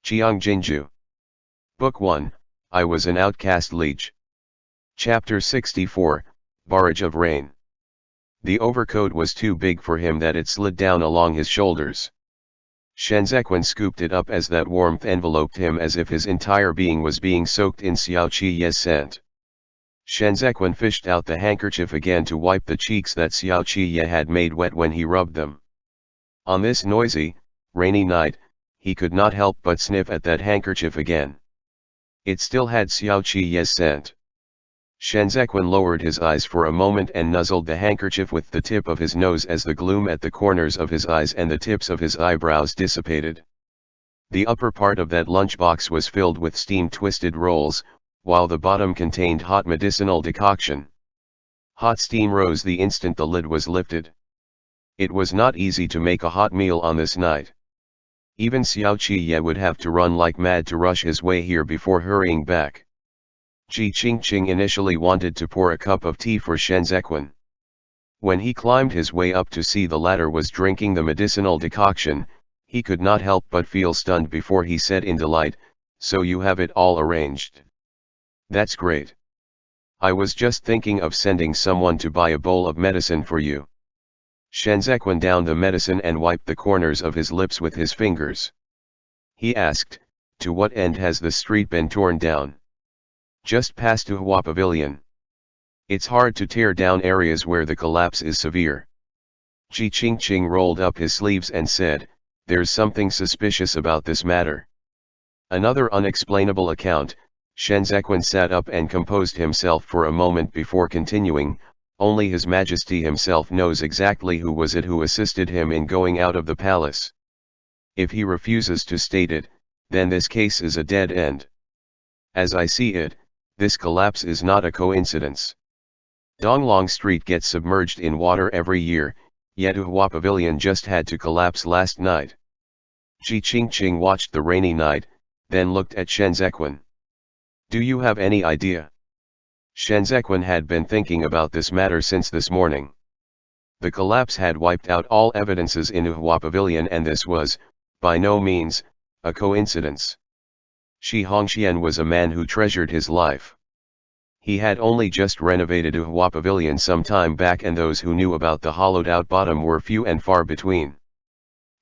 Qiang Jin Jiu. Book 1, I Was an Outcast Liege. Chapter 64, Barrage of Rain. The overcoat was too big for him that it slid down along his shoulders. Shenzhequan scooped it up as that warmth enveloped him as if his entire being was being soaked in Xiao Qiye's scent. Shenzhequan fished out the handkerchief again to wipe the cheeks that Xiao Qiye had made wet when he rubbed them. On this noisy, rainy night, he could not help but sniff at that handkerchief again. It still had Xiao Qiye's scent. Shenzhequan lowered his eyes for a moment and nuzzled the handkerchief with the tip of his nose as the gloom at the corners of his eyes and the tips of his eyebrows dissipated. The upper part of that lunchbox was filled with steamed twisted rolls, while the bottom contained hot medicinal decoction. Hot steam rose the instant the lid was lifted. It was not easy to make a hot meal on this night. Even Xiao Qiye would have to run like mad to rush his way here before hurrying back. Qiang initially wanted to pour a cup of tea for Shenzhequan. When he climbed his way up to see the latter was drinking the medicinal decoction, he could not help but feel stunned before he said in delight, "So you have it all arranged. That's great. I was just thinking of sending someone to buy a bowl of medicine for you." Shenzhequan downed the medicine and wiped the corners of his lips with his fingers. He asked, "To what end has the street been torn down?" "Just past Hua Pavilion. It's hard to tear down areas where the collapse is severe." Qiang rolled up his sleeves and said, "There's something suspicious about this matter." Another unexplainable account. Shenzhequan sat up and composed himself for a moment before continuing, "Only His Majesty himself knows exactly who was it who assisted him in going out of the palace. If he refuses to state it, then this case is a dead end. As I see it, this collapse is not a coincidence. Donglong Street gets submerged in water every year, yet Hua Pavilion just had to collapse last night." Qiang watched the rainy night, then looked at Shenzhequan. "Do you have any idea?" Shenzhequan had been thinking about this matter since this morning. The collapse had wiped out all evidences in Hua Pavilion and this was, by no means, a coincidence. Shi Hongxian was a man who treasured his life. He had only just renovated Hua Pavilion some time back and those who knew about the hollowed-out bottom were few and far between.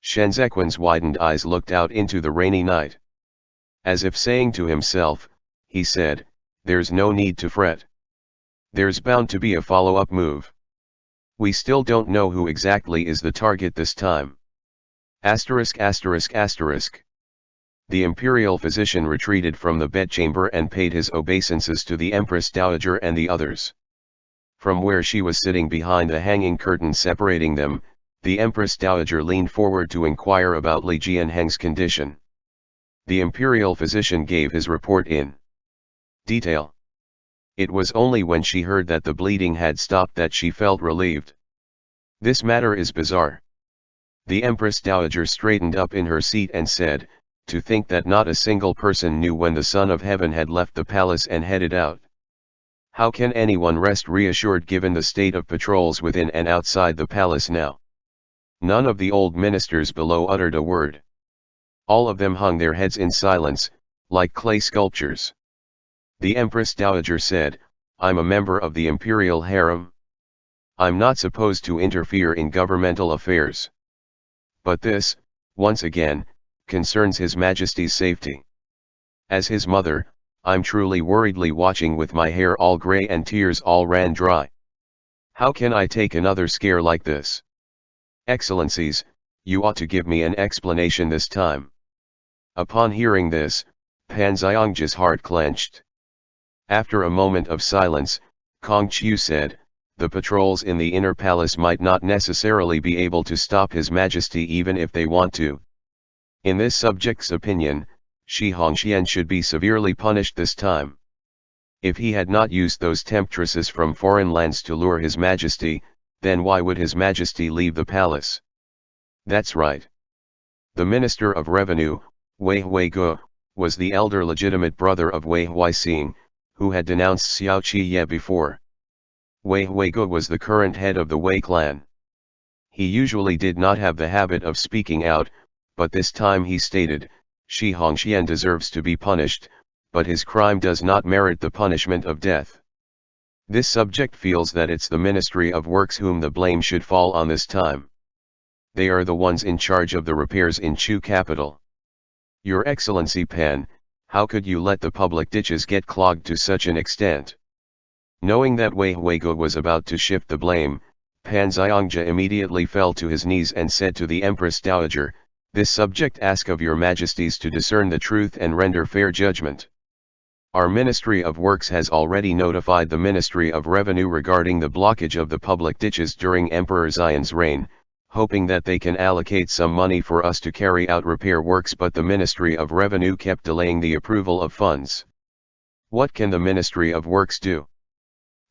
Shenzhequan's widened eyes looked out into the rainy night. As if saying to himself, he said, "There's no need to fret. There's bound to be a follow-up move. We still don't know who exactly is the target this time." The imperial physician retreated from the bedchamber and paid his obeisances to the Empress Dowager and the others. From where she was sitting behind the hanging curtain separating them, the Empress Dowager leaned forward to inquire about Li Jianheng's condition. The imperial physician gave his report in detail. It was only when she heard that the bleeding had stopped that she felt relieved. "This matter is bizarre." The Empress Dowager straightened up in her seat and said, "To think that not a single person knew when the Son of Heaven had left the palace and headed out. How can anyone rest reassured given the state of patrols within and outside the palace now?" None of the old ministers below uttered a word. All of them hung their heads in silence, like clay sculptures. The Empress Dowager said, "I'm a member of the imperial harem. I'm not supposed to interfere in governmental affairs. But this, once again, concerns His Majesty's safety. As his mother, I'm truly worriedly watching with my hair all grey and tears all ran dry. How can I take another scare like this? Excellencies, you ought to give me an explanation this time." Upon hearing this, Pan Xiangji's heart clenched. After a moment of silence, Kong Qiu said, "The patrols in the inner palace might not necessarily be able to stop His Majesty even if they want to. In this subject's opinion, Shi Hongxian should be severely punished this time. If he had not used those temptresses from foreign lands to lure His Majesty, then why would His Majesty leave the palace?" "That's right." The Minister of Revenue, Wei Huige, was the elder legitimate brother of Wei Huixing, who had denounced Xiao Qiye before. Wei Huige was the current head of the Wei clan. He usually did not have the habit of speaking out, but this time he stated, Shi Hongxian deserves to be punished, but his crime does not merit the punishment of death. This subject feels that it's the Ministry of Works whom the blame should fall on this time. They are the ones in charge of the repairs in Chu capital. Your Excellency Pan, how could you let the public ditches get clogged to such an extent? Knowing that Wei Huigo was about to shift the blame, Pan Xiongji immediately fell to his knees and said to the Empress Dowager, "This subject ask of your majesties to discern the truth and render fair judgment. Our Ministry of Works has already notified the Ministry of Revenue regarding the blockage of the public ditches during Emperor Xian's reign, hoping that they can allocate some money for us to carry out repair works, but the Ministry of Revenue kept delaying the approval of funds. What can the Ministry of Works do?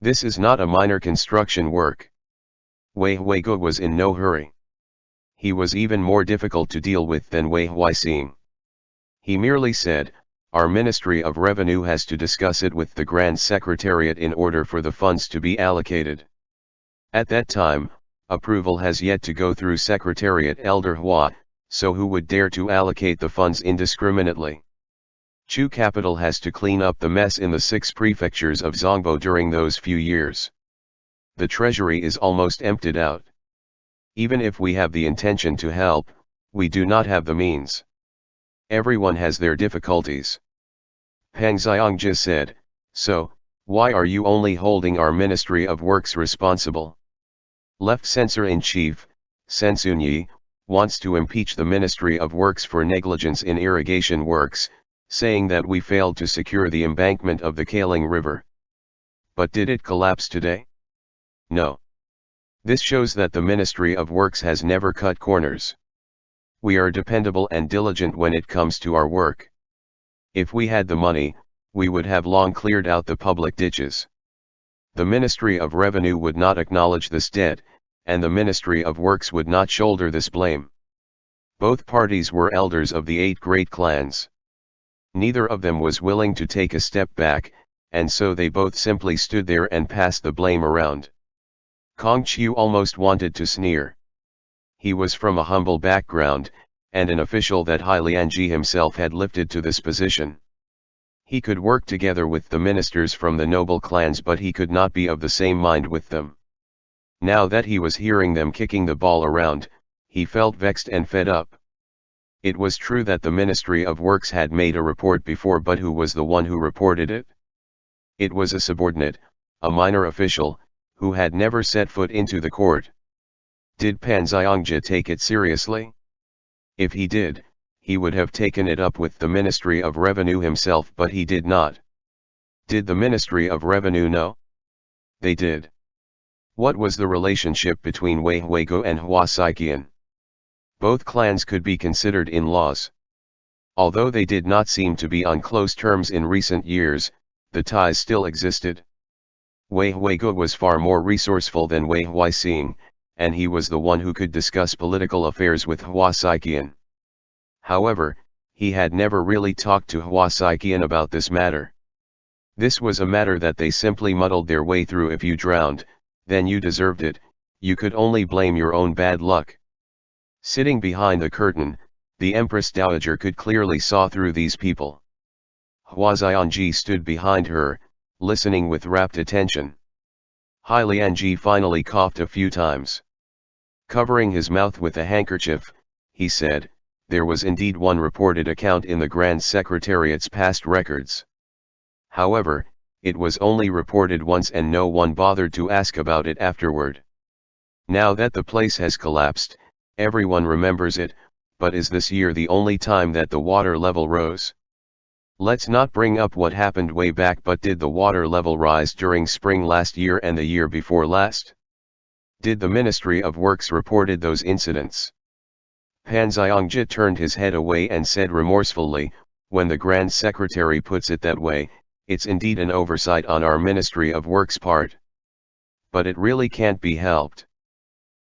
This is not a minor construction work." Wei Huigo was in no hurry. He was even more difficult to deal with than Wei Huixing. He merely said, "Our Ministry of Revenue has to discuss it with the Grand Secretariat in order for the funds to be allocated. At that time, approval has yet to go through Secretariat Elder Hua, so who would dare to allocate the funds indiscriminately? Chu capital has to clean up the mess in the 6 prefectures of Zongbo during those few years. The treasury is almost emptied out. Even if we have the intention to help, we do not have the means. Everyone has their difficulties." Pang Xiongji said, "So, why are you only holding our Ministry of Works responsible?" Left Censor-in-Chief, Sen Sunyi, wants to impeach the Ministry of Works for negligence in irrigation works, saying that we failed to secure the embankment of the Kaling River. But did it collapse today? No. This shows that the Ministry of Works has never cut corners. We are dependable and diligent when it comes to our work. If we had the money, we would have long cleared out the public ditches. The Ministry of Revenue would not acknowledge this debt, and the Ministry of Works would not shoulder this blame. Both parties were elders of the 8 great clans. Neither of them was willing to take a step back, and so they both simply stood there and passed the blame around. Kong Qiu almost wanted to sneer. He was from a humble background, and an official that Hai Lianji himself had lifted to this position. He could work together with the ministers from the noble clans, but he could not be of the same mind with them. Now that he was hearing them kicking the ball around, he felt vexed and fed up. It was true that the Ministry of Works had made a report before, but who was the one who reported it? It was a subordinate, a minor official, who had never set foot into the court. Did Pan Xiongji take it seriously? If he did, he would have taken it up with the Ministry of Revenue himself, but he did not. Did the Ministry of Revenue know? They did. What was the relationship between Wei Huigo and Hua Saiqian? Both clans could be considered in-laws. Although they did not seem to be on close terms in recent years, the ties still existed. Wei Huigo was far more resourceful than Wei Huixing, and he was the one who could discuss political affairs with Hua Saiqian. However, he had never really talked to Hua Saiqian about this matter. This was a matter that they simply muddled their way through. If you drowned, then you deserved it, you could only blame your own bad luck. Sitting behind the curtain, the Empress Dowager could clearly saw through these people. Hua Xiongji stood behind her, listening with rapt attention. Hai Lianji finally coughed a few times. Covering his mouth with a handkerchief, he said, "There was indeed one reported account in the Grand Secretariat's past records. However, it was only reported once and no one bothered to ask about it afterward. Now that the place has collapsed, everyone remembers it, but is this year the only time that the water level rose? Let's not bring up what happened way back, but did the water level rise during spring last year and the year before last? Did the Ministry of Works reported those incidents?" Pan Xiongji turned his head away and said remorsefully, "When the Grand Secretary puts it that way, it's indeed an oversight on our Ministry of Works' part. But it really can't be helped.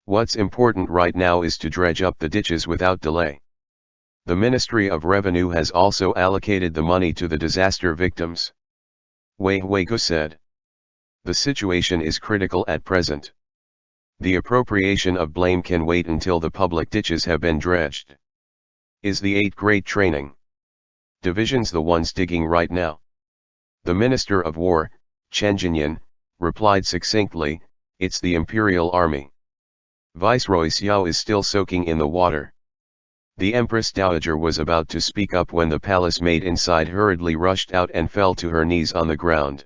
What's important right now is to dredge up the ditches without delay. The Ministry of Revenue has also allocated the money to the disaster victims," Wei Huigo said. "The situation is critical at present. The appropriation of blame can wait until the public ditches have been dredged. Is the 8 great training Division's the ones digging right now. The Minister of War, Qiang Jin, replied succinctly, it's the Imperial Army. Viceroy Xiao is still soaking in the water. The Empress Dowager was about to speak up when the palace maid inside hurriedly rushed out and fell to her knees on the ground.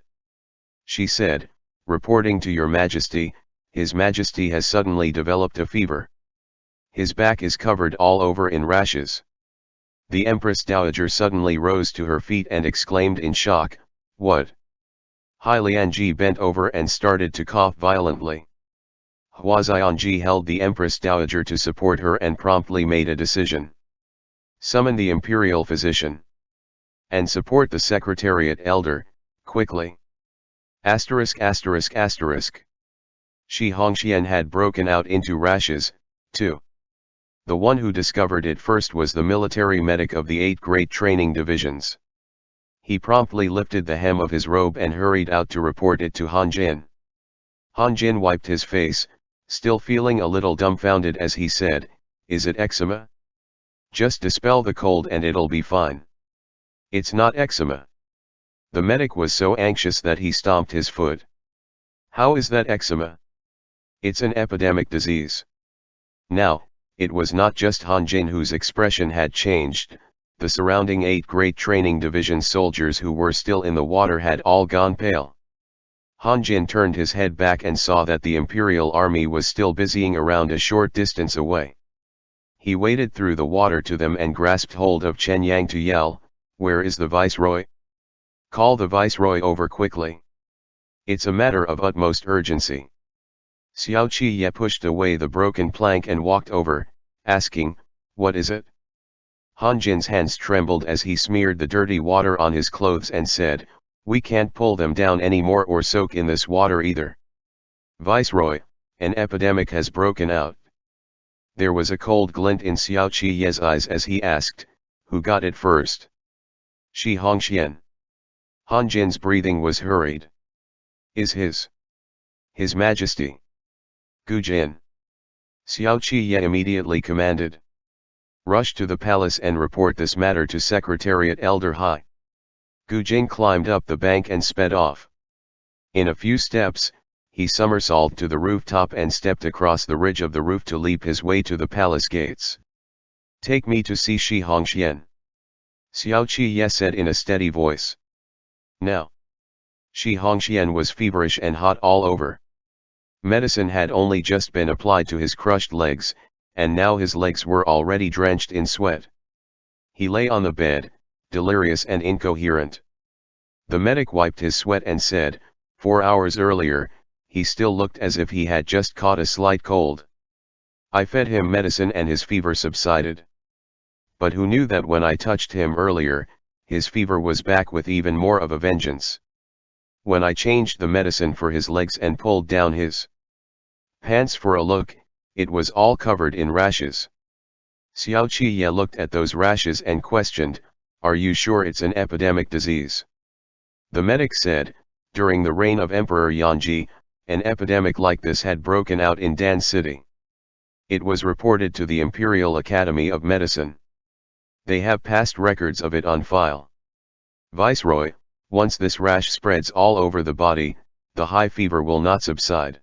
She said, reporting to your majesty, His Majesty has suddenly developed a fever. His back is covered all over in rashes. The Empress Dowager suddenly rose to her feet and exclaimed in shock, what? Hai Lianji bent over and started to cough violently. Hua Xianji held the Empress Dowager to support her and promptly made a decision. Summon the imperial physician. And support the Secretariat Elder, quickly. Asterisk asterisk asterisk. Shi Hongxian had broken out into rashes, too. The one who discovered it first was the military medic of the 8 great training divisions. He promptly lifted the hem of his robe and hurried out to report it to Han Jin. Han Jin wiped his face, still feeling a little dumbfounded as he said, is it eczema? Just dispel the cold and it'll be fine. It's not eczema. The medic was so anxious that he stomped his foot. How is that eczema? It's an epidemic disease. Now, it was not just Han Jin whose expression had changed, the surrounding 8 great training division soldiers who were still in the water had all gone pale. Han Jin turned his head back and saw that the Imperial Army was still busying around a short distance away. He waded through the water to them and grasped hold of Chen Yang to yell, where is the Viceroy? Call the Viceroy over quickly. It's a matter of utmost urgency. Xiao Qiye pushed away the broken plank and walked over, asking, what is it? Han Jin's hands trembled as he smeared the dirty water on his clothes and said, we can't pull them down anymore or soak in this water either. Viceroy, an epidemic has broken out. There was a cold glint in Xiao Qiye's eyes as he asked, who got it first? Shi Hongxian. Han Jin's breathing was hurried. Is His Majesty. Gu Jin. Xiao Qiye immediately commanded. Rush to the palace and report this matter to Secretariat Elder Hai. Gu Jin climbed up the bank and sped off. In a few steps, he somersaulted to the rooftop and stepped across the ridge of the roof to leap his way to the palace gates. Take me to see Shi Hongxian. Xiao Qiye said in a steady voice. Now. Shi Hongxian was feverish and hot all over. Medicine had only just been applied to his crushed legs, and now his legs were already drenched in sweat. He lay on the bed, delirious and incoherent. The medic wiped his sweat and said, 4 hours earlier, he still looked as if he had just caught a slight cold. I fed him medicine and his fever subsided. But who knew that when I touched him earlier, his fever was back with even more of a vengeance. When I changed the medicine for his legs and pulled down his pants for a look, it was all covered in rashes. Xiao Qiye looked at those rashes and questioned, are you sure it's an epidemic disease? The medic said, during the reign of Emperor Yanji, an epidemic like this had broken out in Dan City. It was reported to the Imperial Academy of Medicine. They have past records of it on file. Viceroy, once this rash spreads all over the body, the high fever will not subside.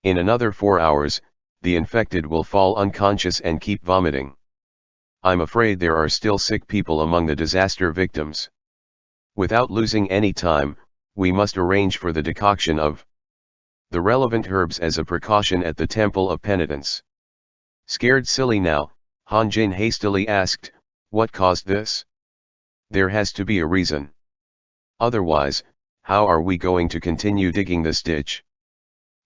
In another 4 hours, the infected will fall unconscious and keep vomiting. I'm afraid there are still sick people among the disaster victims. Without losing any time, we must arrange for the decoction of the relevant herbs as a precaution at the Temple of Penitence. Scared silly now, Han Jin hastily asked, what caused this? There has to be a reason. Otherwise, how are we going to continue digging this ditch?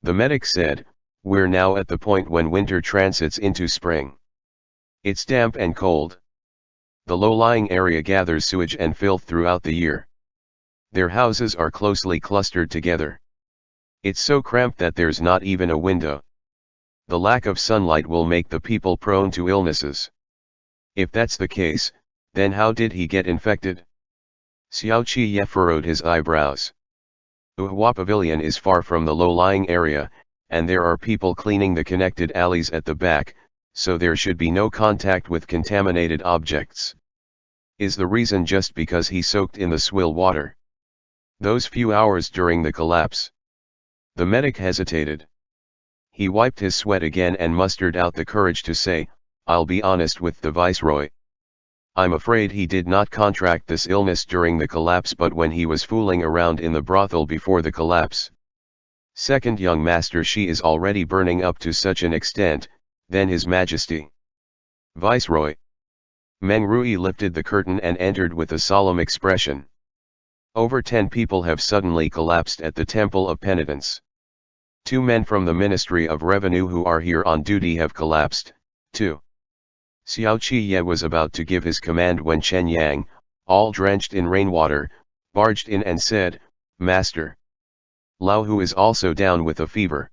The medic said, we're now at the point when winter transits into spring. It's damp and cold. The low-lying area gathers sewage and filth throughout the year. Their houses are closely clustered together. It's so cramped that there's not even a window. The lack of sunlight will make the people prone to illnesses. If that's the case, then how did he get infected? Xiao Qiye furrowed his eyebrows. Uhua Pavilion is far from the low-lying area, and there are people cleaning the connected alleys at the back, so there should be no contact with contaminated objects. Is the reason just because he soaked in the swill water? Those few hours during the collapse. The medic hesitated. He wiped his sweat again and mustered out the courage to say, "I'll be honest with the viceroy. I'm afraid he did not contract this illness during the collapse but when he was fooling around in the brothel before the collapse." "Second young master, she is already burning up to such an extent, then His Majesty." "Viceroy." Meng Rui lifted the curtain and entered with a solemn expression. "Over 10 people have suddenly collapsed at the Temple of Penitence. 2 men from the Ministry of Revenue who are here on duty have collapsed, too." Xiao Qiye was about to give his command when Chen Yang, all drenched in rainwater, barged in and said, "Master. Lao Hu is also down with a fever."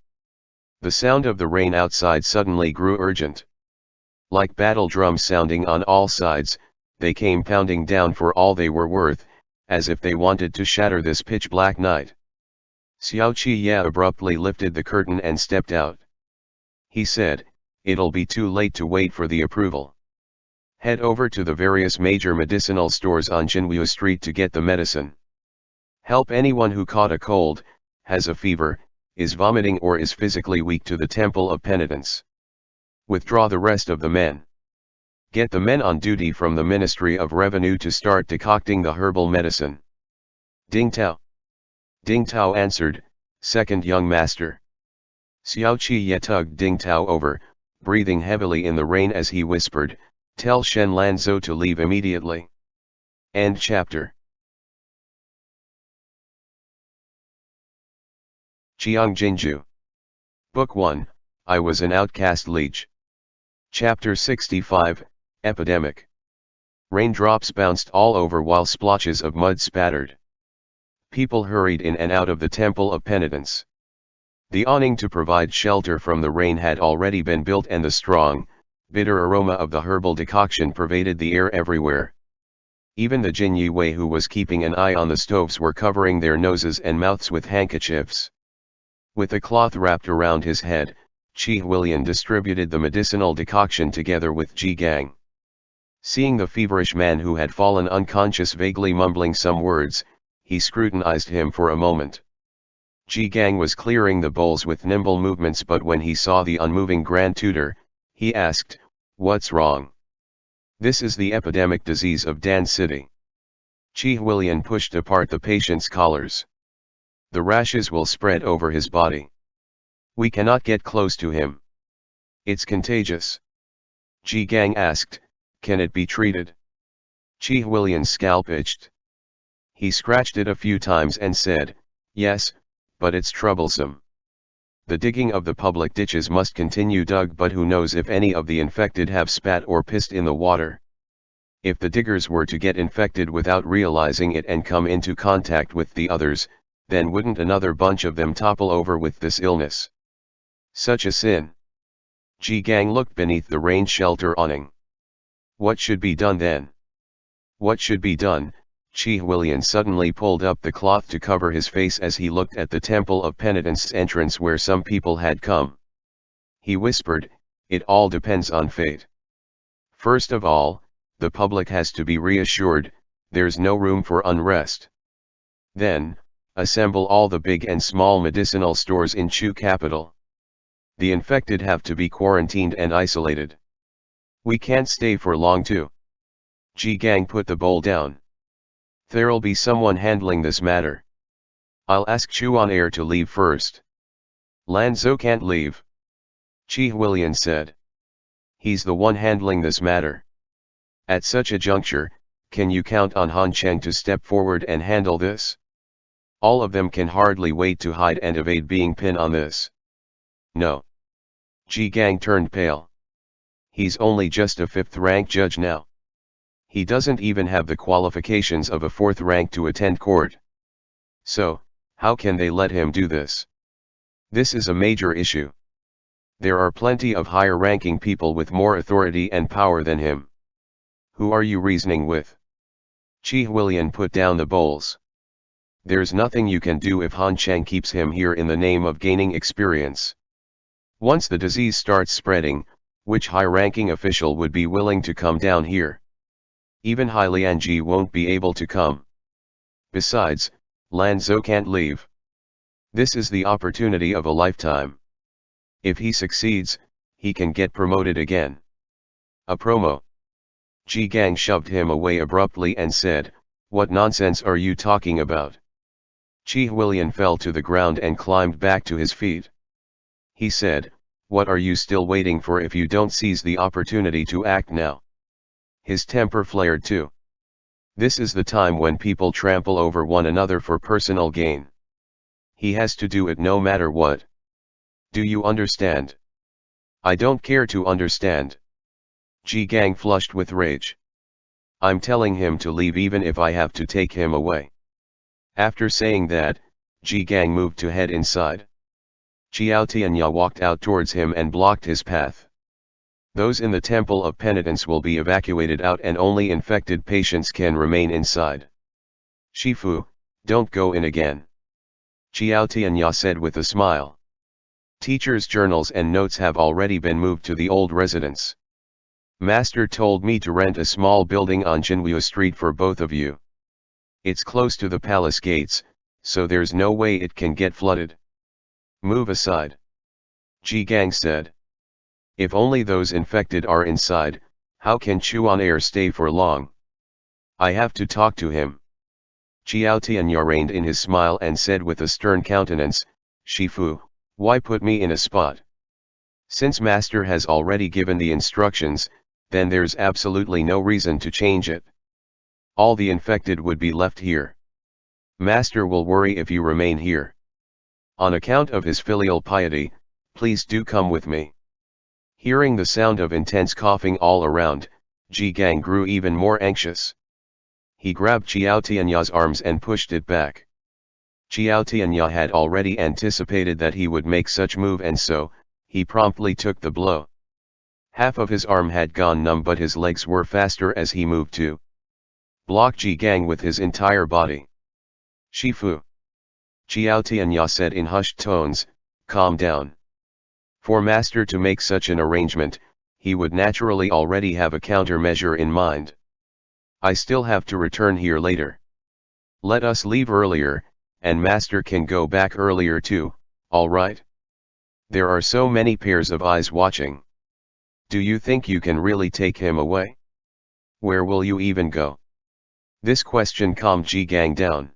The sound of the rain outside suddenly grew urgent. Like battle drums sounding on all sides, they came pounding down for all they were worth, as if they wanted to shatter this pitch-black night. Xiao Qiye abruptly lifted the curtain and stepped out. He said, "It'll be too late to wait for the approval. Head over to the various major medicinal stores on Jinwu Street to get the medicine. Help anyone who caught a cold, has a fever, is vomiting or is physically weak to the Temple of Penitence. Withdraw the rest of the men. Get the men on duty from the Ministry of Revenue to start decocting the herbal medicine." "Ding Tao." Ding Tao answered, "Second young master." Xiao Qiye tugged Ding Tao over, breathing heavily in the rain as he whispered, "Tell Shen Lanzhou to leave immediately." End chapter. Qiang Jin Jiu. Book 1, I Was an Outcast Liege. Chapter 65, Epidemic. Raindrops bounced all over while splotches of mud spattered. People hurried in and out of the Temple of Penitence. The awning to provide shelter from the rain had already been built and the strong, bitter aroma of the herbal decoction pervaded the air everywhere. Even the Jin Yue who was keeping an eye on the stoves were covering their noses and mouths with handkerchiefs. With a cloth wrapped around his head, Qi Huilian distributed the medicinal decoction together with Ji Gang. Seeing the feverish man who had fallen unconscious vaguely mumbling some words, he scrutinized him for a moment. Ji Gang was clearing the bowls with nimble movements, but when he saw the unmoving Grand Tutor, he asked, "What's wrong?" "This is the epidemic disease of Dan City." Qi Huilian pushed apart the patient's collars. "The rashes will spread over his body. We cannot get close to him. It's contagious." Ji Gang asked, "Can it be treated?" Qi Huilian's scalp itched. He scratched it a few times and said, "Yes, but it's troublesome. The digging of the public ditches must continue dug, but who knows if any of the infected have spat or pissed in the water. If the diggers were to get infected without realizing it and come into contact with the others, then wouldn't another bunch of them topple over with this illness? Such a sin." Ji Gang looked beneath the rain shelter awning. "What should be done then?" "What should be done?" Qi Huilian suddenly pulled up the cloth to cover his face as he looked at the Temple of Penitence's entrance where some people had come. He whispered, "It all depends on fate. First of all, the public has to be reassured, there's no room for unrest. Then, assemble all the big and small medicinal stores in Chu capital. The infected have to be quarantined and isolated. We can't stay for long too." Ji Gang put the bowl down. "There'll be someone handling this matter. I'll ask Chuan Air to leave first." "Lanzhou can't leave," Qi Huilian said. "He's the one handling this matter. At such a juncture, can you count on Han Cheng to step forward and handle this? All of them can hardly wait to hide and evade being pinned on this." "No." Ji Gang turned pale. "He's only just a 5th-rank judge now. He doesn't even have the qualifications of a 4th rank to attend court. So, how can they let him do this? This is a major issue. There are plenty of higher-ranking people with more authority and power than him. Who are you reasoning with?" Qi Huilian put down the bowls. "There's nothing you can do if Han Cheng keeps him here in the name of gaining experience. Once the disease starts spreading, which high-ranking official would be willing to come down here? Even Hai Lianji won't be able to come. Besides, Lan Zhou can't leave. This is the opportunity of a lifetime. If he succeeds, he can get promoted again. A promo. Ji Gang shoved him away abruptly and said, "What nonsense are you talking about?" Qi Huilian fell to the ground and climbed back to his feet. He said, "What are you still waiting for if you don't seize the opportunity to act now?" His temper flared too. This is the time when people trample over one another for personal gain. He has to do it no matter what. Do you understand? I don't care to understand. Ji Gang flushed with rage. I'm telling him to leave even if I have to take him away. After saying that, Ji Gang moved to head inside. Qiao Tianya walked out towards him and blocked his path. Those in the Temple of Penitence will be evacuated out and only infected patients can remain inside. Shifu, don't go in again. Qiao Tianya said with a smile. Teachers' journals and notes have already been moved to the old residence. Master told me to rent a small building on Jinwu Street for both of you. It's close to the palace gates, so there's no way it can get flooded. Move aside. Ji Gang said. If only those infected are inside, how can Chuan Air stay for long? I have to talk to him. Qiao Tianya reined in his smile and said with a stern countenance, Shifu, why put me in a spot? Since Master has already given the instructions, then there's absolutely no reason to change it. All the infected would be left here. Master will worry if you remain here. On account of his filial piety, please do come with me. Hearing the sound of intense coughing all around, Ji Gang grew even more anxious. He grabbed Qiao Tianya's arms and pushed it back. Qiao Tianya had already anticipated that he would make such move and so, he promptly took the blow. Half of his arm had gone numb but his legs were faster as he moved to block Ji Gang with his entire body. Shifu. Qiao Tianya said in hushed tones, calm down. For Master to make such an arrangement, he would naturally already have a countermeasure in mind. I still have to return here later. Let us leave earlier, and Master can go back earlier too, all right? There are so many pairs of eyes watching. Do you think you can really take him away? Where will you even go? This question calmed Ji Gang down.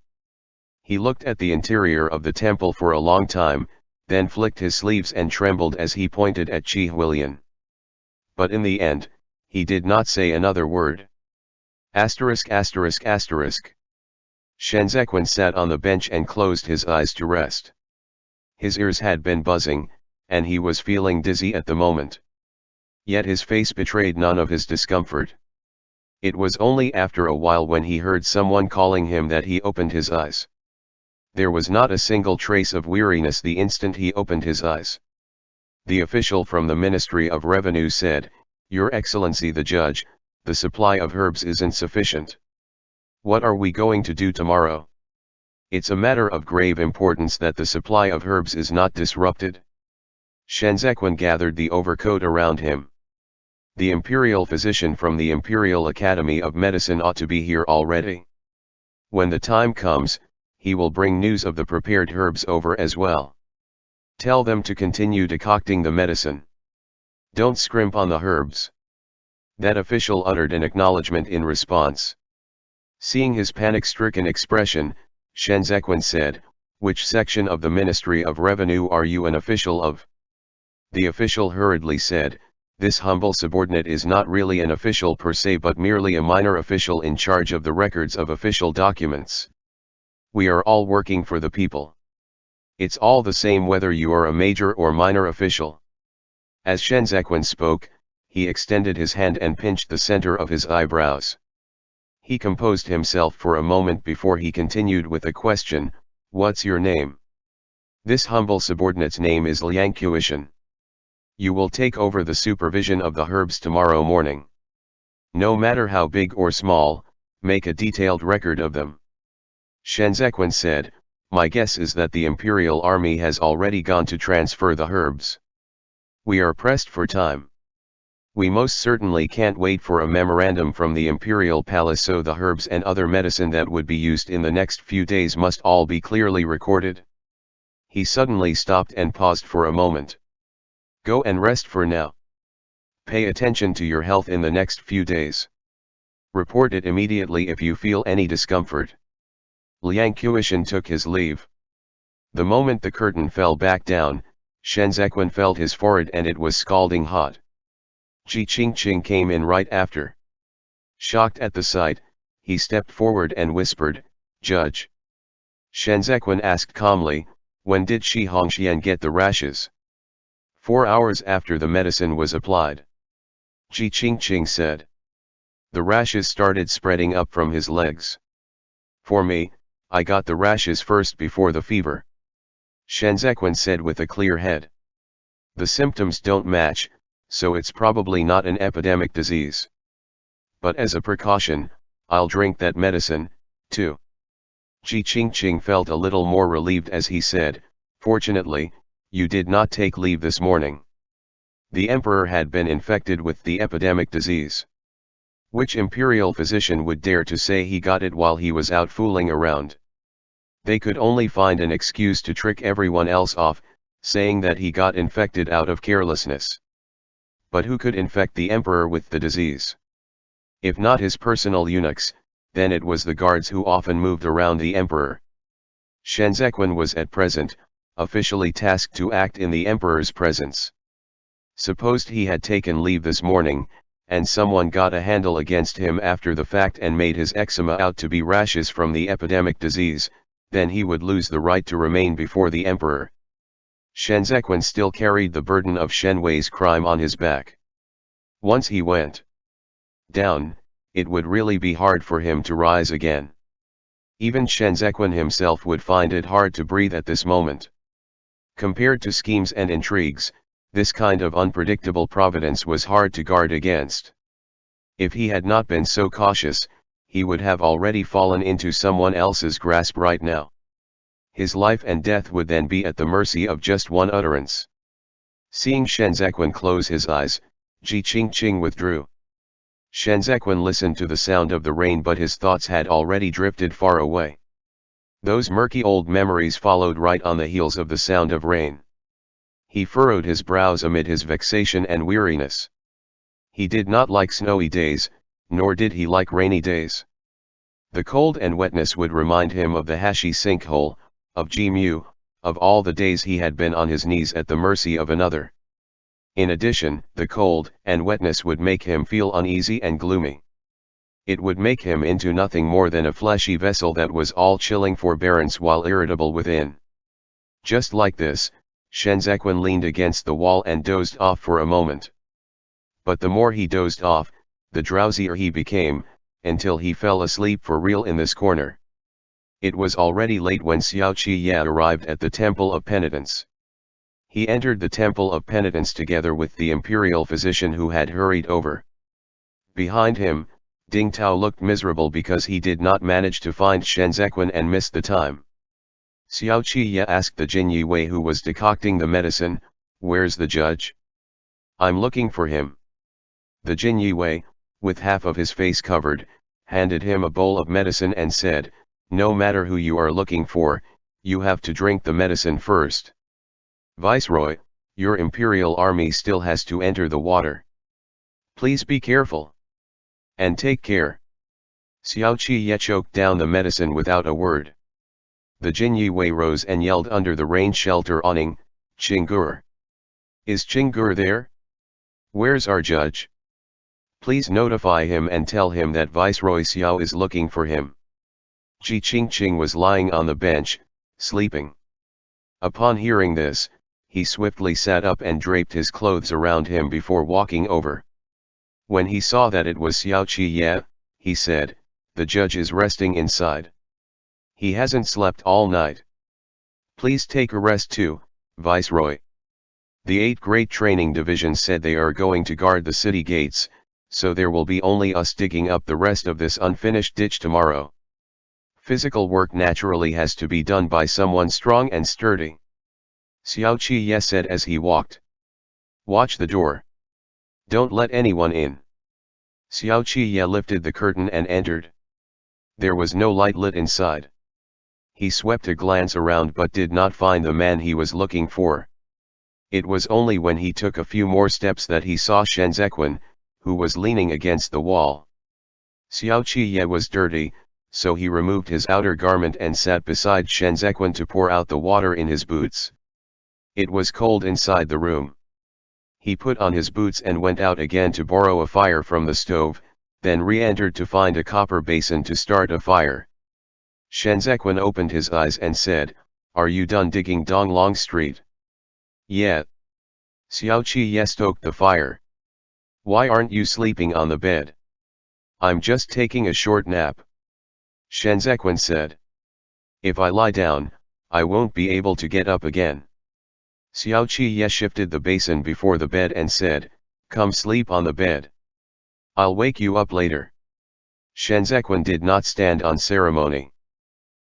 He looked at the interior of the temple for a long time, then flicked his sleeves and trembled as he pointed at Qi Huilian. But in the end, he did not say another word. Asterisk asterisk asterisk. Shenzhequan sat on the bench and closed his eyes to rest. His ears had been buzzing, and he was feeling dizzy at the moment. Yet his face betrayed none of his discomfort. It was only after a while when he heard someone calling him that he opened his eyes. There was not a single trace of weariness the instant he opened his eyes. The official from the Ministry of Revenue said, Your Excellency the Judge, the supply of herbs isn't sufficient. What are we going to do tomorrow? It's a matter of grave importance that the supply of herbs is not disrupted. Shenzhequan gathered the overcoat around him. The imperial physician from the Imperial Academy of Medicine ought to be here already. When the time comes, he will bring news of the prepared herbs over as well. Tell them to continue decocting the medicine. Don't scrimp on the herbs. That official uttered an acknowledgement in response. Seeing his panic-stricken expression, Shenzhequan said, Which section of the Ministry of Revenue are you an official of? The official hurriedly said, This humble subordinate is not really an official per se but merely a minor official in charge of the records of official documents. We are all working for the people. It's all the same whether you are a major or minor official. As Shenzhequan spoke, he extended his hand and pinched the center of his eyebrows. He composed himself for a moment before he continued with a question, What's your name? This humble subordinate's name is Liang Qiushan. You will take over the supervision of the herbs tomorrow morning. No matter how big or small, make a detailed record of them. Shenzhequan said, My guess is that the Imperial Army has already gone to transfer the herbs. We are pressed for time. We most certainly can't wait for a memorandum from the Imperial Palace, so the herbs and other medicine that would be used in the next few days must all be clearly recorded. He suddenly stopped and paused for a moment. Go and rest for now. Pay attention to your health in the next few days. Report it immediately if you feel any discomfort. Liang Qiushan took his leave. The moment the curtain fell back down, Shen Zequan felt his forehead and it was scalding hot. Qiang came in right after. Shocked at the sight, he stepped forward and whispered, "Judge." Shen Zequan asked calmly, "When did Shi Hongxian get the rashes?" 4 hours after the medicine was applied. Qiang said. The rashes started spreading up from his legs. For me, I got the rashes first before the fever. Shen Zequan said with a clear head. The symptoms don't match, so it's probably not an epidemic disease. But as a precaution, I'll drink that medicine, too. Qiang felt a little more relieved as he said, "Fortunately, you did not take leave this morning." The emperor had been infected with the epidemic disease. Which imperial physician would dare to say he got it while he was out fooling around? They could only find an excuse to trick everyone else off, saying that he got infected out of carelessness. But who could infect the emperor with the disease? If not his personal eunuchs, then it was the guards who often moved around the emperor. Shen Zequan was at present, officially tasked to act in the emperor's presence. Supposed he had taken leave this morning, and someone got a handle against him after the fact and made his eczema out to be rashes from the epidemic disease, then he would lose the right to remain before the emperor. Shen Zequan still carried the burden of Shen Wei's crime on his back. Once he went down, it would really be hard for him to rise again. Even Shen Zequan himself would find it hard to breathe at this moment. Compared to schemes and intrigues, this kind of unpredictable providence was hard to guard against. If he had not been so cautious, he would have already fallen into someone else's grasp right now. His life and death would then be at the mercy of just one utterance. Seeing Shen Zequan close his eyes, Qiang withdrew. Shen Zequan listened to the sound of the rain, but his thoughts had already drifted far away. Those murky old memories followed right on the heels of the sound of rain. He furrowed his brows amid his vexation and weariness. He did not like snowy days, nor did he like rainy days. The cold and wetness would remind him of the Hashi sinkhole, of Jimu, of all the days he had been on his knees at the mercy of another. In addition, the cold and wetness would make him feel uneasy and gloomy. It would make him into nothing more than a fleshy vessel that was all chilling forbearance while irritable within. Just like this, Shen Zequan leaned against the wall and dozed off for a moment. But the more he dozed off, the drowsier he became, until he fell asleep for real in this corner. It was already late when Xiao Qi arrived at the Temple of Penitence. He entered the Temple of Penitence together with the imperial physician who had hurried over. Behind him, Ding Tao looked miserable because he did not manage to find Shen Zequan and missed the time. Xiao Qi asked the Jin Yue who was decocting the medicine, "Where's the judge?" "I'm looking for him." The Jin Yue, with half of his face covered, handed him a bowl of medicine and said, "No matter who you are looking for, you have to drink the medicine first. Viceroy, your imperial army still has to enter the water. Please be careful. And take care." Xiao Qi choked down the medicine without a word. The Jin Yue rose and yelled under the rain shelter awning, "Qinggur! Is Qinggur there? Where's our judge? Please notify him and tell him that Viceroy Xiao is looking for him." Qiang was lying on the bench, sleeping. Upon hearing this, he swiftly sat up and draped his clothes around him before walking over. When he saw that it was Xiao Qi, he said, "The judge is resting inside. He hasn't slept all night. Please take a rest too, Viceroy. The 8 great training divisions said they are going to guard the city gates, so there will be only us digging up the rest of this unfinished ditch tomorrow. Physical work naturally has to be done by someone strong and sturdy." Xiao Qi said as he walked. "Watch the door. Don't let anyone in. Xiao Qiye lifted the curtain and entered. There was no light lit inside. He swept a glance around but did not find the man he was looking for. It was only when he took a few more steps that he saw Shen Zequan, who was leaning against the wall. Xiao Qiye was dirty, so he removed his outer garment and sat beside Shen Zequan to pour out the water in his boots. It was cold inside the room. He put on his boots and went out again to borrow a fire from the stove, then re-entered to find a copper basin to start a fire. Shen Zequan opened his eyes and said, "Are you done digging Donglong Street?" "Yeah." Xiao Qiye stoked the fire. "Why aren't you sleeping on the bed?" "I'm just taking a short nap." Shen Zequan said. "If I lie down, I won't be able to get up again." Xiao Qiye shifted the basin before the bed and said, "Come sleep on the bed. I'll wake you up later." Shen Zequan did not stand on ceremony.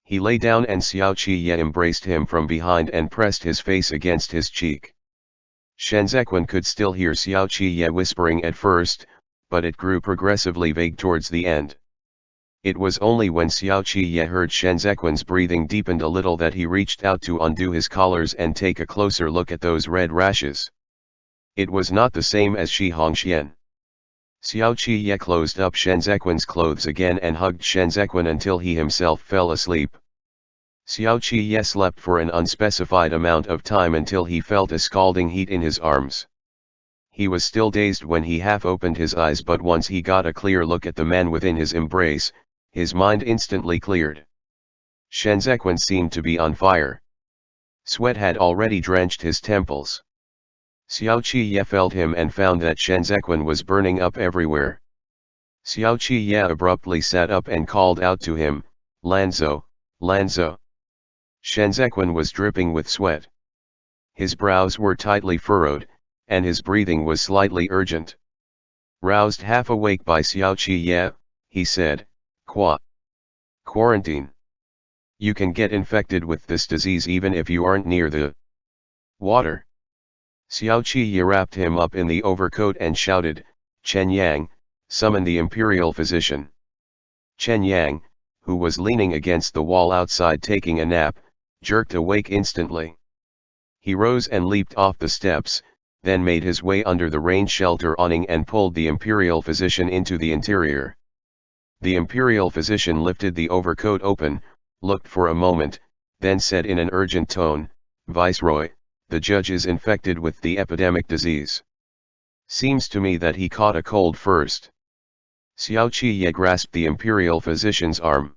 He lay down and Xiao Qiye embraced him from behind and pressed his face against his cheek. Shen Zequan could still hear Xiao Qiye whispering at first, but it grew progressively vague towards the end. It was only when Xiao Qiye heard Shen Zequan's breathing deepened a little that he reached out to undo his collars and take a closer look at those red rashes. It was not the same as Shi Hongxian. Xiao Qiye closed up Shen Zequan's clothes again and hugged Shen Zequan until he himself fell asleep. Xiao Qiye slept for an unspecified amount of time until he felt a scalding heat in his arms. He was still dazed when he half opened his eyes, but once he got a clear look at the man within his embrace, his mind instantly cleared. Shen Zequan seemed to be on fire. Sweat had already drenched his temples. Xiao Qiye felt him and found that Shen Zequan was burning up everywhere. Xiao Qiye abruptly sat up and called out to him, "Lanzhou, Lanzhou." Shen Zequan was dripping with sweat. His brows were tightly furrowed, and his breathing was slightly urgent. Roused half awake by Xiao Qiye, he said, Quarantine. You can get infected with this disease even if you aren't near the water." Xiao Qiye wrapped him up in the overcoat and shouted, "Chen Yang, summon the imperial physician." Chen Yang, who was leaning against the wall outside taking a nap, jerked awake instantly. He rose and leaped off the steps, then made his way under the rain shelter awning and pulled the imperial physician into the interior. The imperial physician lifted the overcoat open, looked for a moment, then said in an urgent tone, "Viceroy, the judge is infected with the epidemic disease. Seems to me that he caught a cold first." Xiao Qiye grasped the imperial physician's arm.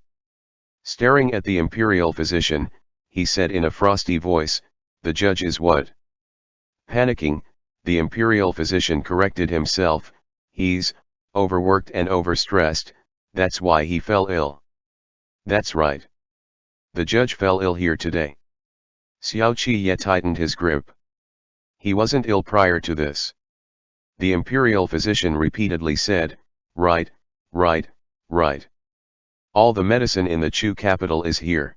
Staring at the imperial physician, he said in a frosty voice, "The judge is what?" Panicking, the imperial physician corrected himself, "He's overworked and overstressed, that's why he fell ill." "That's right. The judge fell ill here today." Xiao Qiye tightened his grip. "He wasn't ill prior to this." The imperial physician repeatedly said, "Right, right, right. All the medicine in the Chu capital is here.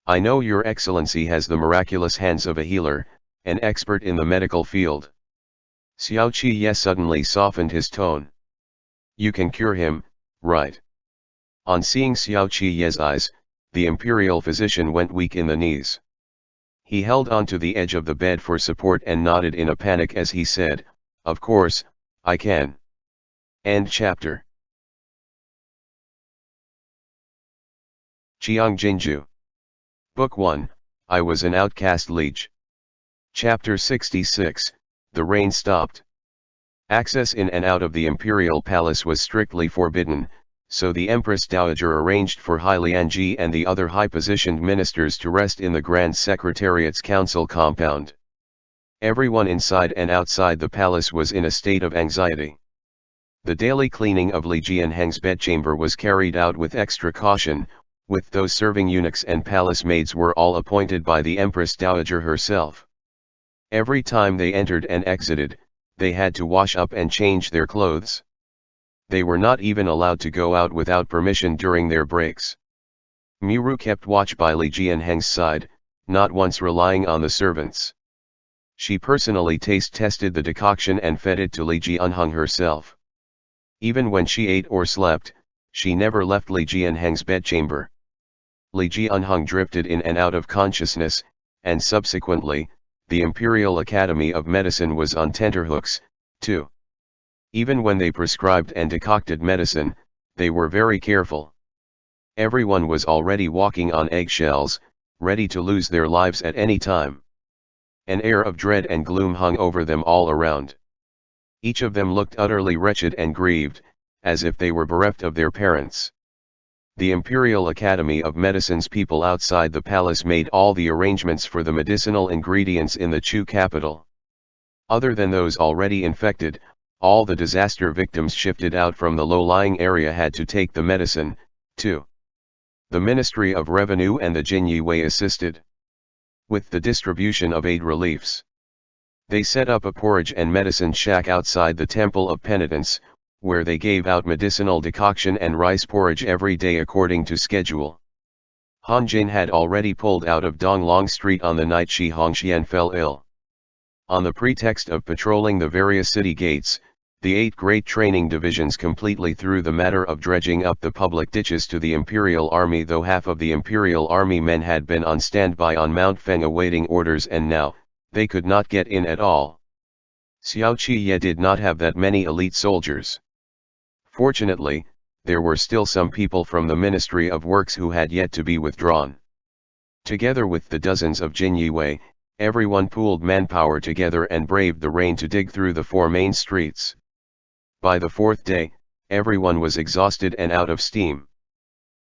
I know your excellency has the miraculous hands of a healer, an expert in the medical field." Xiao Qiye suddenly softened his tone. "You can cure him, right?" On seeing Xiao Qiye's eyes, the imperial physician went weak in the knees. He held onto the edge of the bed for support and nodded in a panic as he said, "Of course, I can." End chapter. Qiang Jin Jiu. Book 1, I Was an Outcast Liege. Chapter 66, The Rain Stopped. Access in and out of the imperial palace was strictly forbidden, so the Empress Dowager arranged for Hai Lianji and the other high-positioned ministers to rest in the Grand Secretariat's council compound. Everyone inside and outside the palace was in a state of anxiety. The daily cleaning of Liege and Heng's bedchamber was carried out with extra caution, with those serving eunuchs and palace maids were all appointed by the Empress Dowager herself. Every time they entered and exited, they had to wash up and change their clothes. They were not even allowed to go out without permission during their breaks. Muru kept watch by Liege and Heng's side, not once relying on the servants. She personally taste-tested the decoction and fed it to Liege herself. Even when she ate or slept, she never left Liege bedchamber. Liege drifted in and out of consciousness, and subsequently, the Imperial Academy of Medicine was on tenterhooks, too. Even when they prescribed and decocted medicine, they were very careful. Everyone was already walking on eggshells, ready to lose their lives at any time. An air of dread and gloom hung over them all around. Each of them looked utterly wretched and grieved, as if they were bereft of their parents. The Imperial Academy of Medicine's people outside the palace made all the arrangements for the medicinal ingredients in the Chu capital. Other than those already infected, all the disaster victims shifted out from the low-lying area had to take the medicine, too. The Ministry of Revenue and the Jinyue assisted with the distribution of aid reliefs. They set up a porridge and medicine shack outside the Temple of Penitence, where they gave out medicinal decoction and rice porridge every day according to schedule. Han Jin had already pulled out of Donglong Street on the night Shi Hongxian fell ill. On the pretext of patrolling the various city gates, the 8 great training divisions completely threw the matter of dredging up the public ditches to the Imperial Army, though half of the Imperial Army men had been on standby on Mount Feng awaiting orders, and now, they could not get in at all. Xiao Qiye did not have that many elite soldiers. Fortunately, there were still some people from the Ministry of Works who had yet to be withdrawn. Together with the dozens of Jinyue, everyone pooled manpower together and braved the rain to dig through the 4 main streets. By the 4th day, everyone was exhausted and out of steam.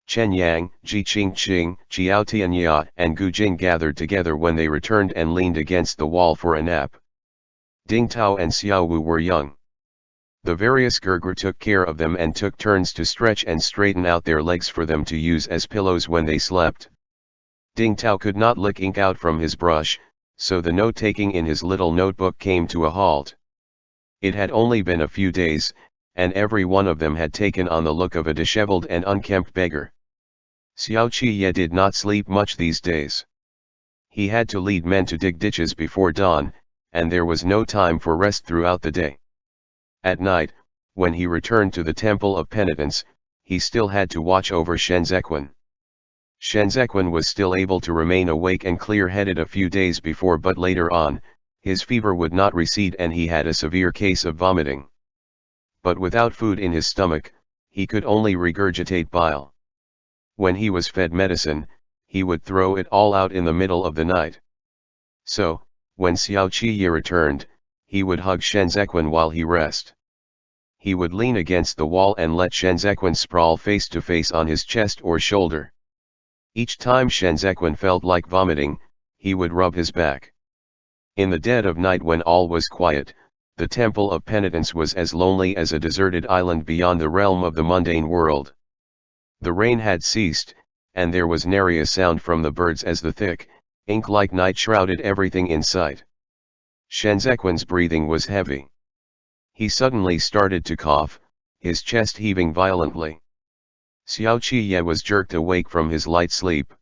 Chen Yang, Ji Qingqing, Jiao Tianya, and Gu Jing gathered together when they returned and leaned against the wall for a nap. Ding Tao and Xiao Wu were young. The various Gurgur took care of them and took turns to stretch and straighten out their legs for them to use as pillows when they slept. Ding Tao could not lick ink out from his brush, so the note-taking in his little notebook came to a halt. It had only been a few days, and every one of them had taken on the look of a disheveled and unkempt beggar. Xiao Qiye did not sleep much these days. He had to lead men to dig ditches before dawn, and there was no time for rest throughout the day. At night, when he returned to the Temple of Penitence, he still had to watch over Shenzequan. Shenzequan was still able to remain awake and clear-headed a few days before, but later on, his fever would not recede and he had a severe case of vomiting. But without food in his stomach, he could only regurgitate bile. When he was fed medicine, he would throw it all out in the middle of the night. So, when Xiao Qiye returned, he would hug Shenzequan while he rested. He would lean against the wall and let Shenzequan sprawl face to face on his chest or shoulder. Each time Shenzequan felt like vomiting, he would rub his back. In the dead of night, when all was quiet, the Temple of Penitence was as lonely as a deserted island beyond the realm of the mundane world. The rain had ceased, and there was nary a sound from the birds as the thick, ink-like night shrouded everything in sight. Shenzequan's breathing was heavy. He suddenly started to cough, his chest heaving violently. Xiao Qiye was jerked awake from his light sleep.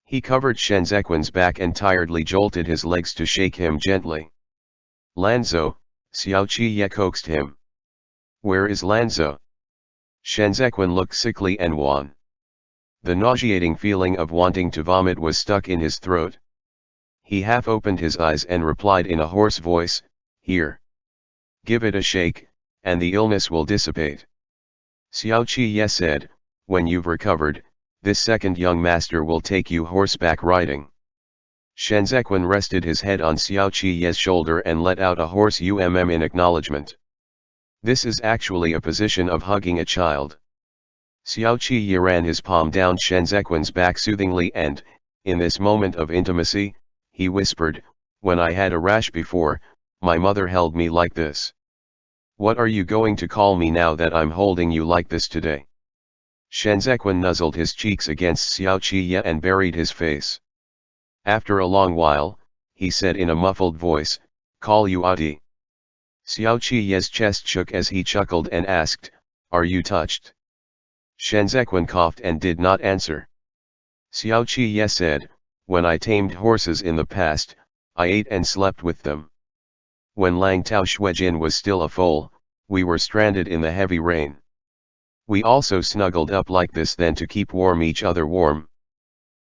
He covered Shenzequan's back and tiredly jolted his legs to shake him gently. "Lanzhou," Xiao Qiye coaxed him. "Where is Lanzhou?" Shenzequan looked sickly and wan. The nauseating feeling of wanting to vomit was stuck in his throat. He half opened his eyes and replied in a hoarse voice, "Here. Give it a shake, and the illness will dissipate." Xiao Qiye said, "When you've recovered, this second young master will take you horseback riding." Shenzequan rested his head on Xiao Qiye's shoulder and let out a hoarse in acknowledgement. This is actually a position of hugging a child. Xiao Qiye ran his palm down Shenzequan's back soothingly and, in this moment of intimacy, he whispered, "When I had a rash before, my mother held me like this. What are you going to call me now that I'm holding you like this today?" Shenzequan nuzzled his cheeks against Xiao Qiye and buried his face. After a long while, he said in a muffled voice, "Call you Ati." Xiao Qiye's chest shook as he chuckled and asked, "Are you touched?" Shenzequan coughed and did not answer. Xiao Qiye said, "When I tamed horses in the past, I ate and slept with them. When Lang Tao Shuijin was still a foal, we were stranded in the heavy rain. We also snuggled up like this then to keep each other warm.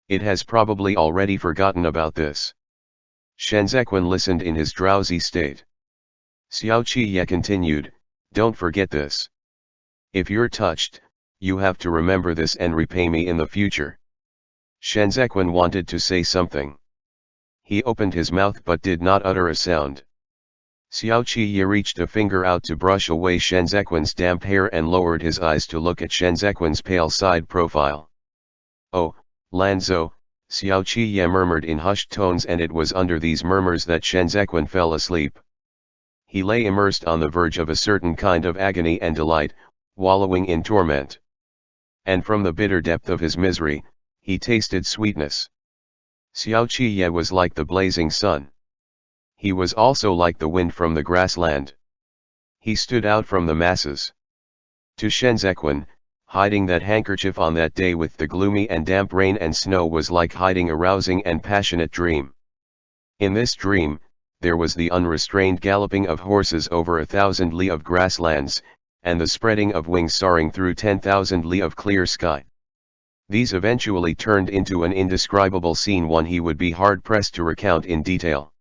It has probably already forgotten about this. Shenzhequan listened in his drowsy state. Xiao Qiye continued, don't forget this. If you're touched, you have to remember this and repay me in the future. Shenzhequan wanted to say something. He opened his mouth but did not utter a sound. Xiao Qiye reached a finger out to brush away Shenzhequan's damp hair and lowered his eyes to look at Shenzhequan's pale side profile. Oh, Lanzhou, Xiao Qiye murmured in hushed tones, and it was under these murmurs that Shenzhequan fell asleep. He lay immersed on the verge of a certain kind of agony and delight, wallowing in torment. And from the bitter depth of his misery, he tasted sweetness. Xiao Qiye was like the blazing sun. He was also like the wind from the grassland. He stood out from the masses. To Shenzhequan, hiding that handkerchief on that day with the gloomy and damp rain and snow was like hiding a rousing and passionate dream. In this dream, there was the unrestrained galloping of horses over 1,000 li of grasslands, and the spreading of wings soaring through 10,000 li of clear sky. These eventually turned into an indescribable scene, one he would be hard-pressed to recount in detail.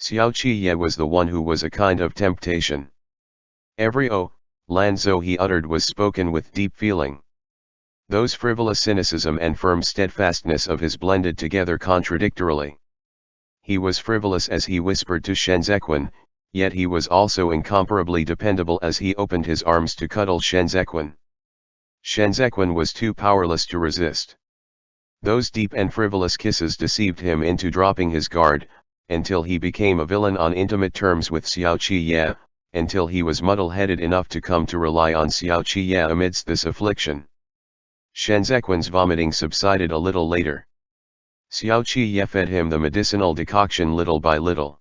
Xiao Qiye was the one who was a kind of temptation. Every "oh, Lanzhou" he uttered was spoken with deep feeling. Those frivolous cynicism and firm steadfastness of his blended together contradictorily. He was frivolous as he whispered to Shenzhequan, yet he was also incomparably dependable as he opened his arms to cuddle Shenzhequan. Shenzhequan was too powerless to resist. Those deep and frivolous kisses deceived him into dropping his guard, until he became a villain on intimate terms with Xiao Qiye, until he was muddle-headed enough to come to rely on Xiao Qiye amidst this affliction. Shenzhequan's vomiting subsided a little later. Xiao Qiye fed him the medicinal decoction little by little.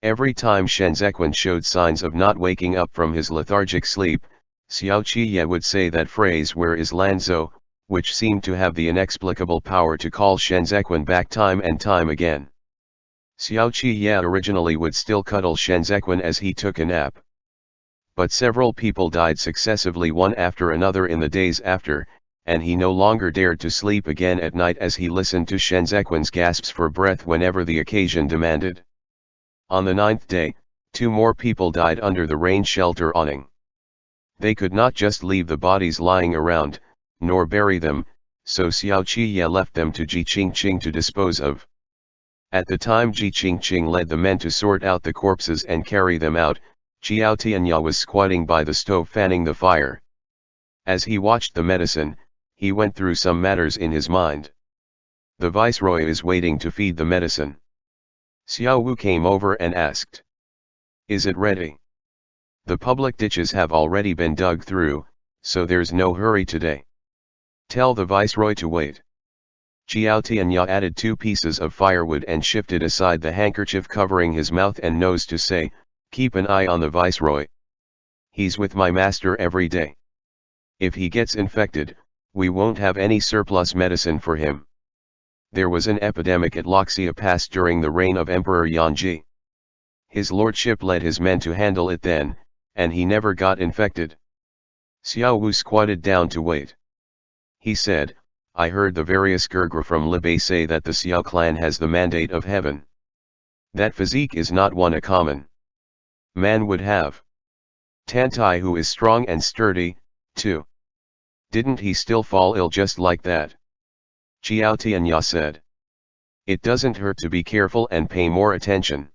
Every time Shenzhequan showed signs of not waking up from his lethargic sleep, Xiao Qiye would say that phrase, "Where is Lanzhou?" which seemed to have the inexplicable power to call Shenzhequan back time and time again. Xiao Qiye originally would still cuddle Shenzhequan as he took a nap. But several people died successively one after another in the days after, and he no longer dared to sleep again at night as he listened to Shenzhequan's gasps for breath whenever the occasion demanded. On the 9th day, 2 more people died under the rain shelter awning. They could not just leave the bodies lying around, nor bury them, so Xiao Qiye left them to Ji to dispose of. At the time Ji led the men to sort out the corpses and carry them out, Jiao Tianya was squatting by the stove fanning the fire. As he watched the medicine, he went through some matters in his mind. The viceroy is waiting to feed the medicine. Xiao Wu came over and asked, "Is it ready?" "The public ditches have already been dug through, so there's no hurry today. Tell the viceroy to wait." Jiao Tianya added 2 pieces of firewood and shifted aside the handkerchief covering his mouth and nose to say, "Keep an eye on the viceroy. He's with my master every day. If he gets infected, we won't have any surplus medicine for him. There was an epidemic at Liege past during the reign of Emperor Yanji. His lordship led his men to handle it then, and he never got infected." Xiao Wu squatted down to wait. He said, "I heard the various Gurgra from Liege say that the Xiao clan has the mandate of heaven. That physique is not one a common man would have. Tantai, who is strong and sturdy, too. Didn't he still fall ill just like that?" Jiao Tianya said, "It doesn't hurt to be careful and pay more attention.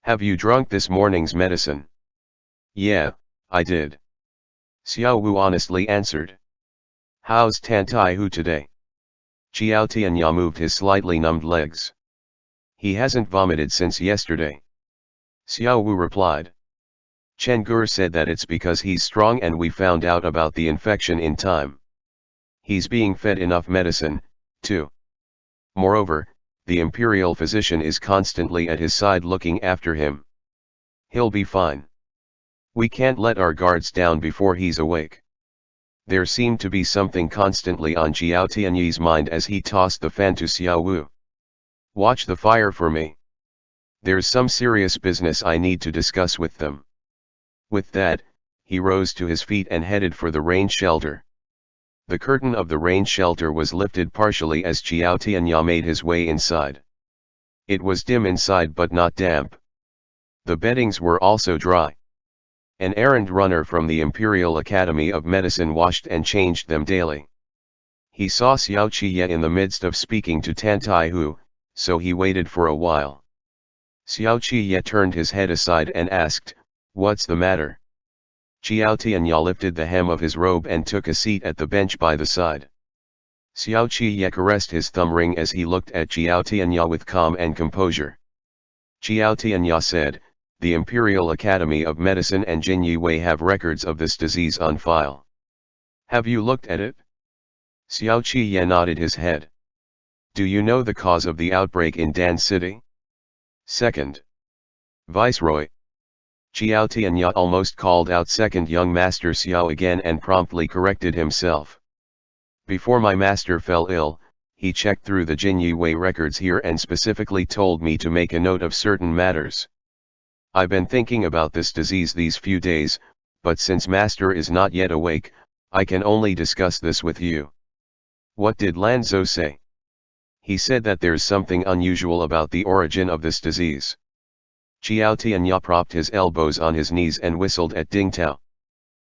Have you drunk this morning's medicine?" "Yeah, I did." Xiao Wu honestly answered. "How's Tantai Hu today?" Jiao Tianya moved his slightly numbed legs. "He hasn't vomited since yesterday." Xiao Wu replied. "Chen Gur said that it's because he's strong and we found out about the infection in time. He's being fed enough medicine, too. Moreover, the imperial physician is constantly at his side looking after him. He'll be fine. We can't let our guards down before he's awake." There seemed to be something constantly on Jiao Tianyi's mind as he tossed the fan to Xiao Wu. "Watch the fire for me. There's some serious business I need to discuss with them. With that, he rose to his feet and headed for the rain shelter. The curtain of the rain shelter was lifted partially as Qiao Tianya made his way inside. It was dim inside but not damp. The beddings were also dry. An errand runner from the Imperial Academy of Medicine washed and changed them daily. He saw Xiao Qiye in the midst of speaking to Tan Taihu, so he waited for a while. Xiao Qiye turned his head aside and asked, "What's the matter?" Qiao Tianya lifted the hem of his robe and took a seat at the bench by the side. Xiao Qiye caressed his thumb ring as he looked at Qiao Tianya with calm and composure. Qiao Tianya said, "The Imperial Academy of Medicine and Jin Jiu have records of this disease on file. Have you looked at it?" Xiao Qiye nodded his head. "Do you know the cause of the outbreak in Dan City?" "Second Viceroy." Qiao Tianya almost called out second young master Xiao again and promptly corrected himself. "Before my master fell ill, he checked through the Jin Jiu records here and specifically told me to make a note of certain matters. I've been thinking about this disease these few days, but since master is not yet awake, I can only discuss this with you." "What did Lanzhou say?" "He said that there's something unusual about the origin of this disease." Qiao Tianya propped his elbows on his knees and whistled at Ding Tao.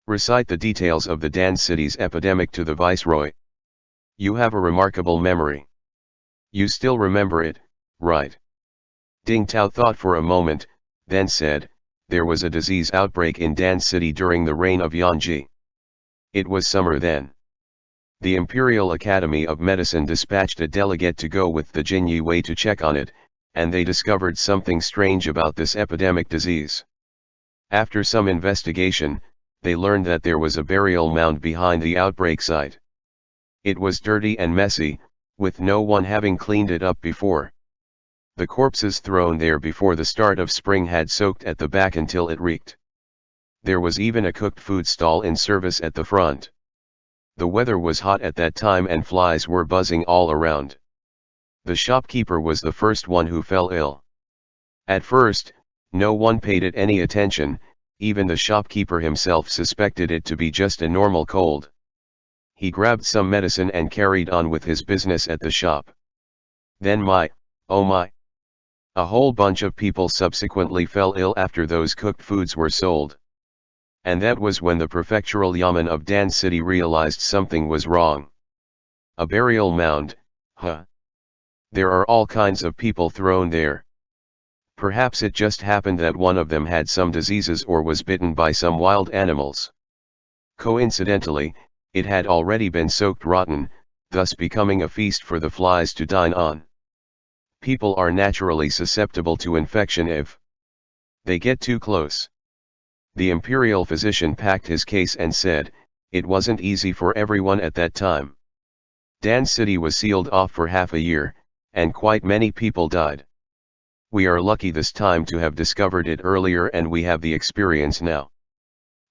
"Recite the details of the Dan City's epidemic to the Viceroy. You have a remarkable memory. You still remember it, right?" Ding Tao thought for a moment, then said, "There was a disease outbreak in Dan City during the reign of Yanji. It was summer then. The Imperial Academy of Medicine dispatched a delegate to go with the Jin Jiu to check on it, and they discovered something strange about this epidemic disease. After some investigation, they learned that there was a burial mound behind the outbreak site. It was dirty and messy, with no one having cleaned it up before. The corpses thrown there before the start of spring had soaked at the back until it reeked. There was even a cooked food stall in service at the front. The weather was hot at that time and flies were buzzing all around. The shopkeeper was the first one who fell ill. At first, no one paid it any attention, even the shopkeeper himself suspected it to be just a normal cold. He grabbed some medicine and carried on with his business at the shop. Then oh my! A whole bunch of people subsequently fell ill after those cooked foods were sold. And that was when the prefectural yamen of Dan City realized something was wrong. A burial mound, huh? There are all kinds of people thrown there. Perhaps it just happened that one of them had some diseases or was bitten by some wild animals. Coincidentally, it had already been soaked rotten, thus becoming a feast for the flies to dine on. People are naturally susceptible to infection if they get too close." The imperial physician packed his case and said, "It wasn't easy for everyone at that time. Dan City was sealed off for half a year, and quite many people died. We are lucky this time to have discovered it earlier and we have the experience now.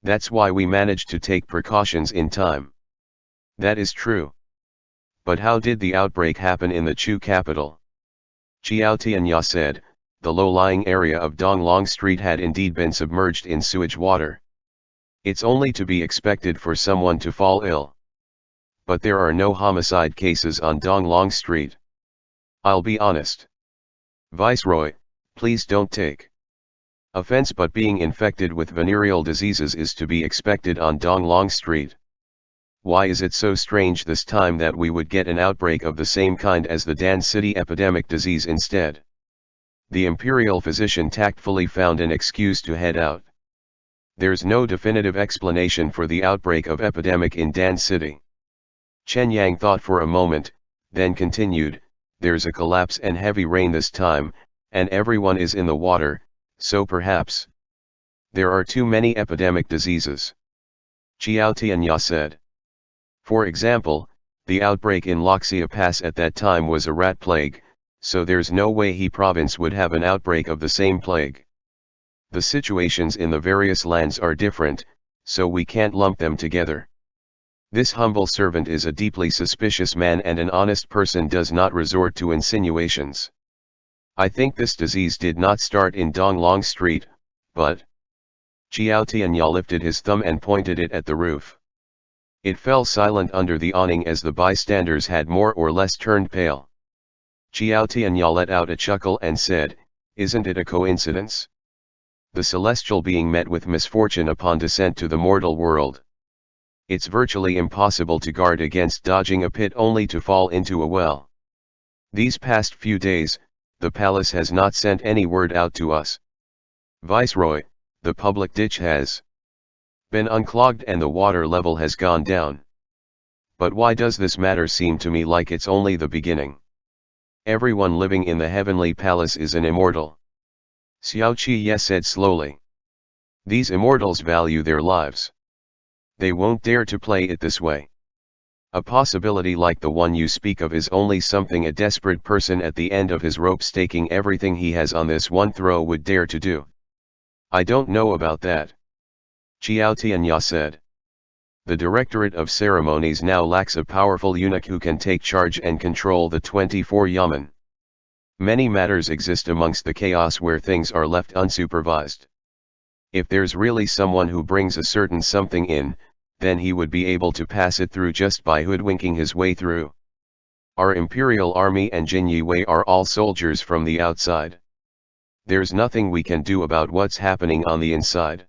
That's why we managed to take precautions in time." "That is true. But how did the outbreak happen in the Chu capital?" Qiao Tianya said, "The low-lying area of Donglong Street had indeed been submerged in sewage water. It's only to be expected for someone to fall ill. But there are no homicide cases on Donglong Street. I'll be honest. Viceroy, please don't take offense, but being infected with venereal diseases is to be expected on Donglong Street. Why is it so strange this time that we would get an outbreak of the same kind as the Dan City epidemic disease instead?" The imperial physician tactfully found an excuse to head out. "There's no definitive explanation for the outbreak of epidemic in Dan City." Chen Yang thought for a moment, then continued, "There's a collapse and heavy rain this time, and everyone is in the water, so perhaps there are too many epidemic diseases." Qiao Tianya said. "For example, the outbreak in Loxia Pass at that time was a rat plague, so there's no way He province would have an outbreak of the same plague. The situations in the various lands are different, so we can't lump them together. This humble servant is a deeply suspicious man and an honest person does not resort to insinuations. I think this disease did not start in Donglong Street, but... Xiao Tianya lifted his thumb and pointed it at the roof. It fell silent under the awning as the bystanders had more or less turned pale. Xiao Tianya let out a chuckle and said, "Isn't it a coincidence? The celestial being met with misfortune upon descent to the mortal world. It's virtually impossible to guard against dodging a pit only to fall into a well. These past few days, the palace has not sent any word out to us. Viceroy, the public ditch has been unclogged and the water level has gone down. But why does this matter seem to me like it's only the beginning? Everyone living in the heavenly palace is an immortal." Xiao Qiye said slowly. "These immortals value their lives. They won't dare to play it this way. A possibility like the one you speak of is only something a desperate person at the end of his rope staking everything he has on this one throw would dare to do." "I don't know about that," Xiao Tianya said. "The Directorate of Ceremonies now lacks a powerful eunuch who can take charge and control the 24 yamen. Many matters exist amongst the chaos where things are left unsupervised. If there's really someone who brings a certain something in, then he would be able to pass it through just by hoodwinking his way through. Our Imperial Army and Jin Yue are all soldiers from the outside. There's nothing we can do about what's happening on the inside.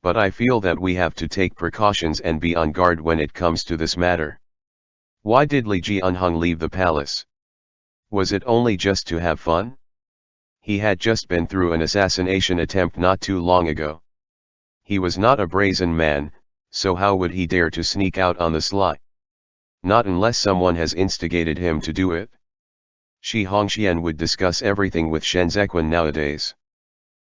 But I feel that we have to take precautions and be on guard when it comes to this matter." "Why did Liege Unhung leave the palace? Was it only just to have fun? He had just been through an assassination attempt not too long ago. He was not a brazen man, so how would he dare to sneak out on the sly? Not unless someone has instigated him to do it." Shi Hongxian would discuss everything with Shen Zequan nowadays.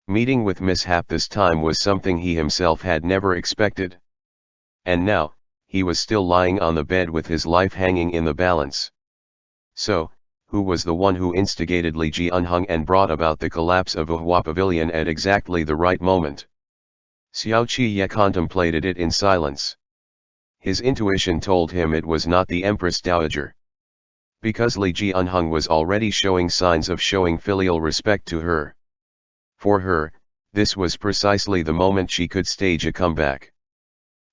Meeting with mishap this time was something he himself had never expected. And now, he was still lying on the bed with his life hanging in the balance. So, who was the one who instigated Liege Unhung and brought about the collapse of Ahua Pavilion at exactly the right moment? Xiao Qiye contemplated it in silence. His intuition told him it was not the Empress Dowager. Because Liege Unhung was already showing signs of showing filial respect to her. For her, this was precisely the moment she could stage a comeback.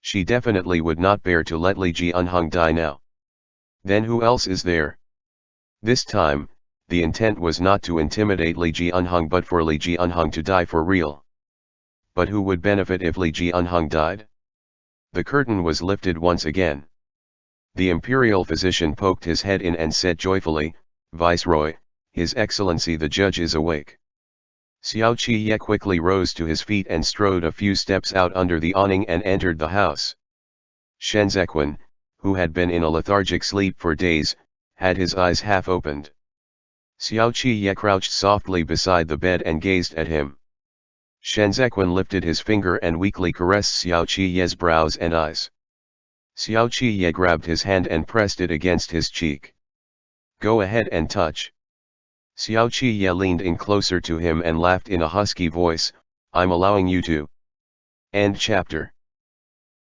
She definitely would not bear to let Liege Unhung die now. Then who else is there? This time, the intent was not to intimidate Liege Unhung but for Liege Unhung to die for real. But who would benefit if Liege Unhung died? The curtain was lifted once again. The imperial physician poked his head in and said joyfully, "Viceroy, His Excellency the judge is awake." Xiao Qiye quickly rose to his feet and strode a few steps out under the awning and entered the house. Shen Zequan, who had been in a lethargic sleep for days, had his eyes half opened. Xiao Qiye crouched softly beside the bed and gazed at him. Shen Zequan lifted his finger and weakly caressed Xiao Qiye's brows and eyes. Xiao Qiye grabbed his hand and pressed it against his cheek. "Go ahead and touch." Xiao Qiye leaned in closer to him and laughed in a husky voice, "I'm allowing you to." End chapter.